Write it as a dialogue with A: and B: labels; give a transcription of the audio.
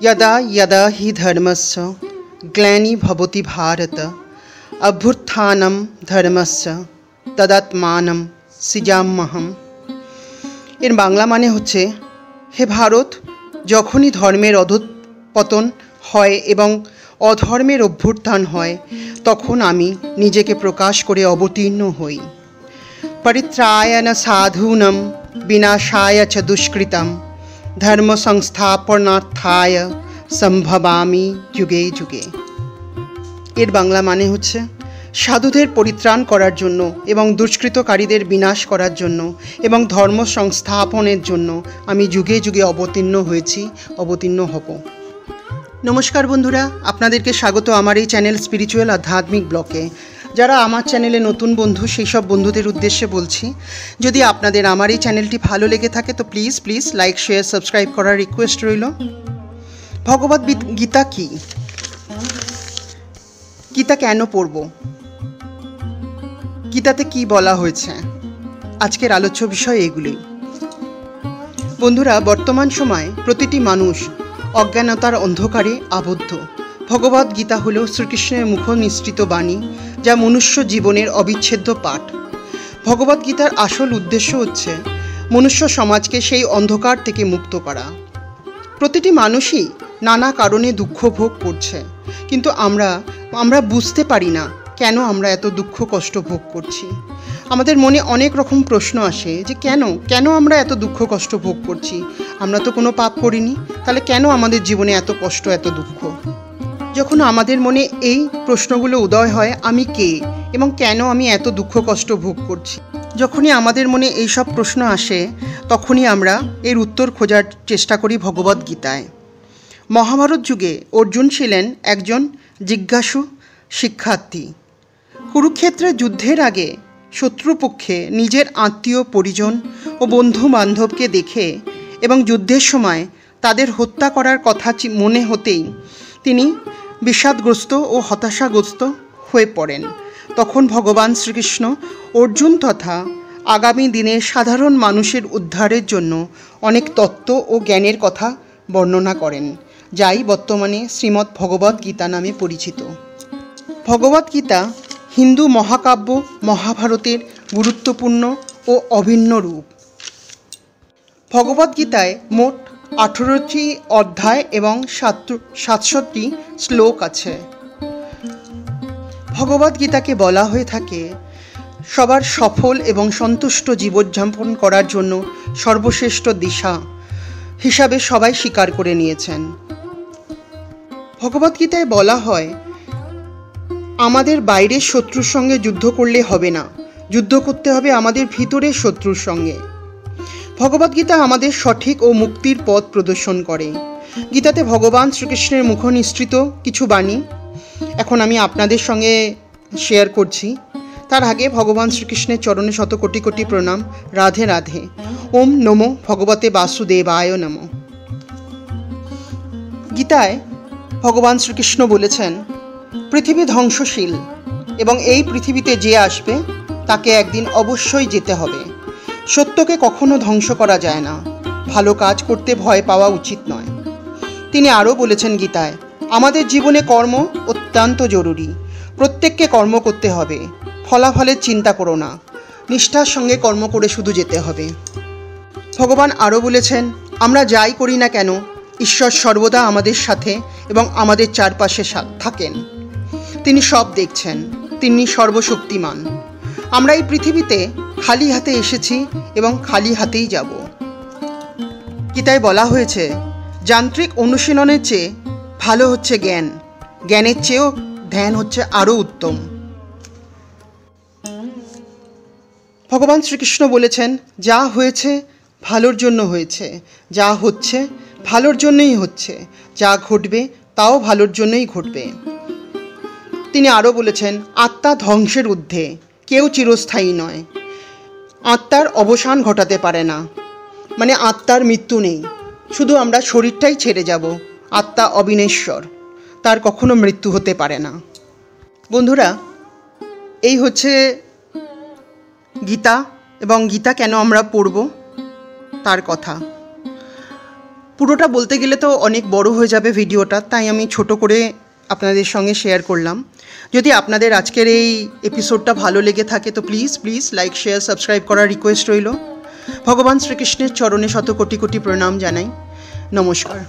A: यदा यदा हि धर्मस्य ग्लानि भवति भारत अभ्युत्थानं धर्मस्य तदात्मानं सृजाम्यहम्। এর বাংলা মানে হচ্ছে, হে ভারত, যখনই ধর্মের অধঃপতন হয় এবং অধর্মের অভ্যুত্থান হয় তখন আমি নিজেকে প্রকাশ করে অবতীর্ণ হই। পরিত্রায়ণ সাধূনাং বিনাশায় চ দুষ্কৃতম ধর্ম সংস্থাপনার্থায় সম্ভবামি যুগে যুগে। এর বাংলা মানে হচ্ছে, সাধুদের পরিত্রাণ করার জন্য এবং দুষ্কৃতকারীদের বিনাশ করার জন্য এবং ধর্ম সংস্থাপনের জন্য আমি যুগে যুগে অবতীর্ণ হয়েছি, অবতীর্ণ হব। নমস্কার বন্ধুরা, আপনাদেরকে স্বাগত আমার এই চ্যানেল স্পিরিচুয়াল আধ্যাত্মিক ব্লকে। যারা আমার চ্যানেলে নতুন বন্ধু, সেই সব বন্ধুদের উদ্দেশ্যে বলছি, যদি আপনাদের আমার এই চ্যানেলটি ভালো লেগে থাকে তো প্লিজ লাইক, শেয়ার, সাবস্ক্রাইব করার রিকোয়েস্ট রইল। ভগবদ গীতা কি? গীতা কেন পড়ব? গীতাতে কি বলা হয়েছে? আজকের আলোচ্য বিষয় এগুলি। বন্ধুরা, বর্তমান সময়ে প্রতিটি মানুষ অজ্ঞানতার অন্ধকারে আবদ্ধ। ভগবদ গীতা হল শ্রীকৃষ্ণের মুখ নিঃসৃত বাণী, যা মনুষ্য জীবনের অবিচ্ছেদ্য পাঠ। ভগবদ গীতার আসল উদ্দেশ্য হচ্ছে মনুষ্য সমাজকে সেই অন্ধকার থেকে মুক্ত করা। প্রতিটি মানুষই নানা কারণে দুঃখ ভোগ করছে, কিন্তু আমরা বুঝতে পারি না কেন আমরা এত দুঃখ কষ্ট ভোগ করছি। আমাদের মনে অনেক রকম প্রশ্ন আসে যে কেন আমরা এত দুঃখ কষ্ট ভোগ করছি? আমরা তো কোনো পাপ করিনি, তাহলে কেন আমাদের জীবনে এত কষ্ট, এত দুঃখ? যখন আমাদের মনে এই প্রশ্নগুলো উদয় হয়, আমি কে এবং কেন আমি এত দুঃখ কষ্ট ভোগ করছি, যখনই আমাদের মনে এই সব প্রশ্ন আসে তখনই আমরা এর উত্তর খোঁজার চেষ্টা করি ভগবদ গীতায়। মহাভারত যুগে অর্জুন ছিলেন একজন জিজ্ঞাসু শিক্ষার্থী। কুরুক্ষেত্রের যুদ্ধের আগে শত্রুপক্ষে নিজের আত্মীয় পরিজন ও বন্ধু বান্ধবকে দেখে এবং যুদ্ধের সময় তাদের হত্যা করার কথা মনে হতেই তিনি বিষাদগ্রস্ত ও হতাশাগ্রস্ত হয়ে পড়েন। তখন ভগবান শ্রীকৃষ্ণ অর্জুন তথা আগামী দিনের সাধারণ মানুষের উদ্ধারের জন্য অনেক তত্ত্ব ও জ্ঞানের কথা বর্ণনা করেন, যাই বর্তমানে শ্রীমদ্ ভগবদ গীতা নামে পরিচিত। ভগবদ গীতা হিন্দু মহাকাব্য মহাভারতের গুরুত্বপূর্ণ ও অভিন্ন রূপ। ভগবদ গীতায় মোট 18টি অধ্যায় এবং 700টি শ্লোক আছে। ভগবদ গীতাকে বলা হয়ে থাকে সবার সফল এবং সন্তুষ্ট জীবনযাপন করার জন্য সর্বশ্রেষ্ঠ দিশা হিসাবে সবাই স্বীকার করে নিয়েছেন। ভগবদ গীতায় বলা হয়, আমাদের বাইরের শত্রুর সঙ্গে যুদ্ধ করলে হবে না, যুদ্ধ করতে হবে আমাদের ভিতরের শত্রুর সঙ্গে। ভগবদ গীতা আমাদের সঠিক ও মুক্তির পথ প্রদর্শন করে। গীতাতে ভগবান শ্রীকৃষ্ণের মুখ নিঃসৃত কিছু বাণী এখন আমি আপনাদের সঙ্গে শেয়ার করছি। তার আগে ভগবান শ্রীকৃষ্ণের চরণে শত কোটি কোটি প্রণাম। রাধে রাধে। ওম নমো ভগবতে বাসুদেবায় নমঃ। গীতায় ভগবান শ্রীকৃষ্ণ বলেছেন, পৃথিবী ধ্বংসশীল এবং এই পৃথিবীতে যে আসবে তাকে একদিন অবশ্যই যেতে হবে। সত্যকে কখনো ধ্বংস করা যায় না। ভালো কাজ করতে ভয় পাওয়া উচিত নয়। তিনি আরও বলেছেন গীতায়, আমাদের জীবনে কর্ম অত্যন্ত জরুরি। প্রত্যেককে কর্ম করতে হবে। ফলাফলের চিন্তা করো না, নিষ্ঠার সঙ্গে কর্ম করে শুধু যেতে হবে। ভগবান আরও বলেছেন, আমরা যাই করি না কেন ঈশ্বর সর্বদা আমাদের সাথে এবং আমাদের চারপাশে থাকেন। তিনি সব দেখছেন, তিনি সর্বশক্তিমান। আমরা এই পৃথিবীতে খালি হাতে এসেছি এবং খালি হাতেই যাব। গীতায় বলা হয়েছে, যান্ত্রিক অনুশীলনের চেয়ে ভালো হচ্ছে জ্ঞান, জ্ঞানের চেয়েও ধ্যান হচ্ছে আরও উত্তম। ভগবান শ্রীকৃষ্ণ বলেছেন, যা হয়েছে ভালোর জন্য হয়েছে, যা হচ্ছে ভালোর জন্যই হচ্ছে, যা ঘটবে তাও ভালোর জন্যই ঘটবে। তিনি আরও বলেছেন, আত্মা ধ্বংসের ঊর্ধ্বে, কেউ চিরস্থায়ী নয়। আত্মার অবসান ঘটাতে পারে না, মানে আত্মার মৃত্যু নেই, শুধু আমরা শরীরটাই ছেড়ে যাব। আত্মা অবিনশ্বর, তার কখনো মৃত্যু হতে পারে না। বন্ধুরা, এই হচ্ছে গীতা এবং গীতা কেন আমরা পড়ব তার কথা। পুরোটা বলতে গেলে তো অনেক বড় হয়ে যাবে ভিডিওটা, তাই আমি ছোট করে আপনাদের সঙ্গে শেয়ার করলাম। যদি আপনাদের আজকের এই এপিসোডটা ভালো লেগে থাকে তো please please like share subscribe করার রিকোয়েস্ট রইল। ভগবান শ্রীকৃষ্ণের চরণে শত কোটি কোটি প্রণাম জানাই। নমস্কার।